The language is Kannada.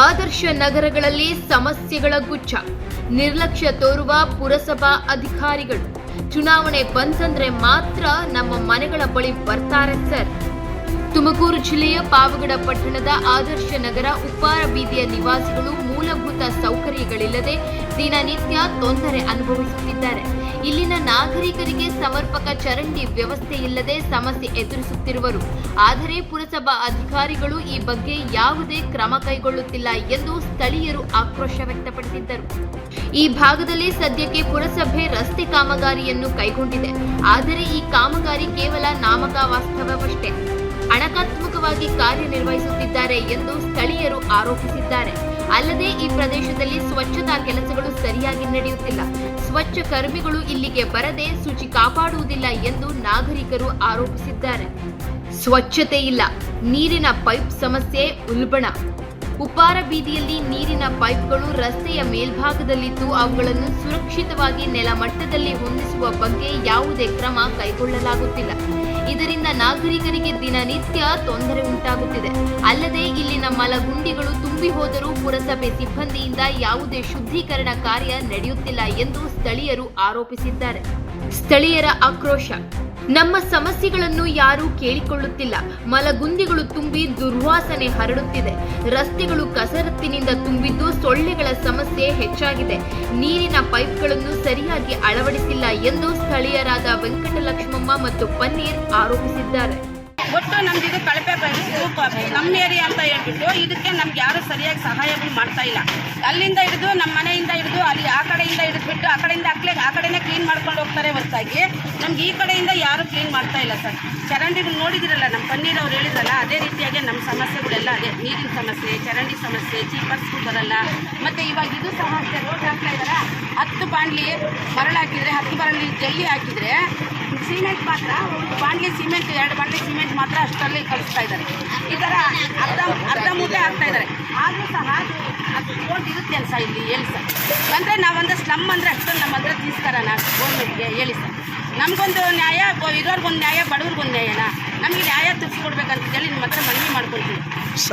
ಆದರ್ಶ ನಗರಗಳಲ್ಲಿ ಸಮಸ್ಯೆಗಳ ಗುಚ್ಛ, ನಿರ್ಲಕ್ಷ್ಯ ತೋರುವ ಪುರಸಭಾ ಅಧಿಕಾರಿಗಳು. ಚುನಾವಣೆ ಬಂತಂದ್ರೆ ಮಾತ್ರ ನಮ್ಮ ಮನೆಗಳ ಬಳಿ ಬರ್ತಾರೆ ಸರ್. ತುಮಕೂರು ಜಿಲ್ಲೆಯ ಪಾವಗಡ ಪಟ್ಟಣದ ಆದರ್ಶ ನಗರ ಉಪ್ಪಾರ ಬೀದಿಯ ನಿವಾಸಿಗಳು ಮೂಲಭೂತ ಸೌಕರ್ಯಗಳಿಲ್ಲದೆ ದಿನನಿತ್ಯ ತೊಂದರೆ ಅನುಭವಿಸುತ್ತಿದ್ದಾರೆ. ಇಲ್ಲಿನ ನಾಗರಿಕರಿಗೆ ಸಮರ್ಪಕ ಚರಂಡಿ ವ್ಯವಸ್ಥೆ ಇಲ್ಲದೆ ಸಮಸ್ಯೆ ಎದುರಿಸುತ್ತಿರುವರು. ಆದರೆ ಪುರಸಭಾ ಅಧಿಕಾರಿಗಳು ಈ ಬಗ್ಗೆ ಯಾವುದೇ ಕ್ರಮ ಕೈಗೊಳ್ಳುತ್ತಿಲ್ಲ ಎಂದು ಸ್ಥಳೀಯರು ಆಕ್ರೋಶ ವ್ಯಕ್ತಪಡಿಸಿದ್ದರು. ಈ ಭಾಗದಲ್ಲಿ ಸದ್ಯಕ್ಕೆ ಪುರಸಭೆ ರಸ್ತೆ ಕಾಮಗಾರಿಯನ್ನು ಕೈಗೊಂಡಿದೆ. ಆದರೆ ಈ ಕಾಮಗಾರಿ ಕೇವಲ ನಾಮಕಾವಾಸ್ತವವಷ್ಟೇ, ಹಣಕಾತ್ಮಕವಾಗಿ ಕಾರ್ಯನಿರ್ವಹಿಸುತ್ತಿದ್ದಾರೆ ಎಂದು ಸ್ಥಳೀಯರು ಆರೋಪಿಸಿದ್ದಾರೆ. ಅಲ್ಲದೆ ಈ ಪ್ರದೇಶದಲ್ಲಿ ಸ್ವಚ್ಛತಾ ಕೆಲಸಗಳು ಸರಿಯಾಗಿ ನಡೆಯುತ್ತಿಲ್ಲ. ಸ್ವಚ್ಛ ಕರ್ಮಿಗಳು ಇಲ್ಲಿಗೆ ಬರದೆ ಶುಚಿ ಕಾಪಾಡುವುದಿಲ್ಲ ಎಂದು ನಾಗರಿಕರು ಆರೋಪಿಸಿದ್ದಾರೆ. ಸ್ವಚ್ಛತೆ ಇಲ್ಲ, ನೀರಿನ ಪೈಪ್ ಸಮಸ್ಯೆ ಉಲ್ಬಣ. ಉಪ್ಪಾರ ಬೀದಿಯಲ್ಲಿ ನೀರಿನ ಪೈಪ್ಗಳು ರಸ್ತೆಯ ಮೇಲ್ಭಾಗದಲ್ಲಿದ್ದು ಅವುಗಳನ್ನು ಸುರಕ್ಷಿತವಾಗಿ ನೆಲಮಟ್ಟದಲ್ಲಿ ಹೊಂದಿಸುವ ಬಗ್ಗೆ ಯಾವುದೇ ಕ್ರಮ ಕೈಗೊಳ್ಳಲಾಗುತ್ತಿಲ್ಲ. ಇದರಿಂದ ನಾಗರಿಕರಿಗೆ ದಿನನಿತ್ಯ ತೊಂದರೆ ಉಂಟಾಗುತ್ತಿದೆ. ಅಲ್ಲದೆ ಇಲ್ಲಿನ ಮಲಗುಂಡಿಗಳು ತುಂಬಿ ಹೋದರೂ ಪುರಸಭೆ ಸಿಬ್ಬಂದಿಯಿಂದ ಯಾವುದೇ ಶುದ್ಧೀಕರಣ ಕಾರ್ಯ ನಡೆಯುತ್ತಿಲ್ಲ ಎಂದು ಸ್ಥಳೀಯರು ಆರೋಪಿಸಿದ್ದಾರೆ. ಸ್ಥಳೀಯರ ಆಕ್ರೋಶ: ನಮ್ಮ ಸಮಸ್ಯೆಗಳನ್ನು ಯಾರೂ ಕೇಳಿಕೊಳ್ಳುತ್ತಿಲ್ಲ. ಮಲಗುಂದಿಗಳು ತುಂಬಿ ದುರ್ವಾಸನೆ ಹರಡುತ್ತಿದೆ. ರಸ್ತೆಗಳು ಕಸರತ್ತಿನಿಂದ ತುಂಬಿದ್ದು ಸೊಳ್ಳೆಗಳ ಸಮಸ್ಯೆ ಹೆಚ್ಚಾಗಿದೆ. ನೀರಿನ ಪೈಪ್ಗಳನ್ನು ಸರಿಯಾಗಿ ಅಳವಡಿಸಿಲ್ಲ ಎಂದು ಸ್ಥಳೀಯರಾದ ವೆಂಕಟಲಕ್ಷ್ಮಮ್ಮ ಮತ್ತು ಪನ್ನೀರ್ ಆರೋಪಿಸಿದ್ದಾರೆ. ಒಟ್ಟು ನಮ್ದು ಇದು ಕಳಪೆ ನಮ್ಮ ಏರಿಯಾ ಅಂತ ಹೇಳ್ಬಿಟ್ಟು ಇದಕ್ಕೆ ನಮ್ಗೆ ಯಾರು ಸರಿಯಾಗಿ ಸಹಾಯಗಳು ಮಾಡ್ತಾ ಇಲ್ಲ. ಅಲ್ಲಿಂದ ಹಿಡಿದು ನಮ್ಮ ಮನೆಯಿಂದ ಹಿಡಿದು ಅಲ್ಲಿ ಆ ಕಡೆಯಿಂದ ಹಿಡಿದ್ಬಿಟ್ಟು ಆ ಕಡೆಯಿಂದ ಆ ಕಡೆನೇ ಕ್ಲೀನ್ ಮಾಡ್ಕೊಂಡು ಹೋಗ್ತಾರೆ ಹೊರತಾಗಿ ನಮ್ಗೆ ಈ ಕಡೆಯಿಂದ ಯಾರು ಕ್ಲೀನ್ ಮಾಡ್ತಾ ಇಲ್ಲ ಸರ್. ಚರಂಡಿಗಳು ನೋಡಿದಿರಲ್ಲ, ನಮ್ಮ ಪನ್ನೀರ್ ಅವ್ರು ಹೇಳಿದ್ರಲ್ಲ, ಅದೇ ರೀತಿಯಾಗಿ ನಮ್ಮ ಸಮಸ್ಯೆಗಳೆಲ್ಲ ಅದೇ. ನೀರಿನ ಸಮಸ್ಯೆ, ಚರಂಡಿ ಸಮಸ್ಯೆ, ಚೀಪರ್ಸ್ಗಳು ಬರಲ್ಲ. ಮತ್ತು ಇವಾಗ ಇದು ಸಹ ಅಷ್ಟೇ, ರೋಡ್ ಹಾಕ್ತಾ ಇದ್ದಾರೆ. 10 ಬಾಂಡ್ಲಿ ಮರಳು ಹಾಕಿದರೆ 10 ಬಾಂಡ್ಲಿ ಜಲ್ಲಿ ಹಾಕಿದರೆ ಸಿಮೆಂಟ್ ಮಾತ್ರ, ಒಂದು ಬಾಂಡ್ಲಿ ಸಿಮೆಂಟ್ 2 ಬಾಂಡ್ಲಿ ಸಿಮೆಂಟ್ ಮಾತ್ರ ಅಷ್ಟರಲ್ಲಿ ಕಳಿಸ್ತಾ ಇದ್ದಾರೆ. ಈ ಥರ ಅರ್ಧ ಮೂಟೆ ಹಾಕ್ತಾ ಇದ್ದಾರೆ. ಆದರೂ ಸಹ ಅದು ರೋಡ್ ಇರುತ್ತೆ ಅನ್ಸ ಇಲ್ಲಿ ಹೇಳಿ ಸರ್. ಅಂದರೆ ನಾವೊಂದು ಸ್ಲಮ್ ಅಂದರೆ ಅಷ್ಟೊಂದು ನಮ್ಮ ಹತ್ರ ತೀಸ್ಕರೋಣ ಗೌರ್ಮೆಂಟ್ಗೆ ಹೇಳಿ ಸರ್. ನಮಗೊಂದು ನ್ಯಾಯ, ಇರೋರ್ಗೊಂದು ನ್ಯಾಯ, ಬಡವ್ರಿಗೊಂದು ನ್ಯಾಯನ ನಮಗೆ ನ್ಯಾಯ ತಿಳಿಸ್ಕೊಡ್ಬೇಕಂತ ಹೇಳಿ ನಿಮ್ಮ ಹತ್ರ ಮನವಿ ಮಾಡ್ಕೊಳ್ತೀವಿ.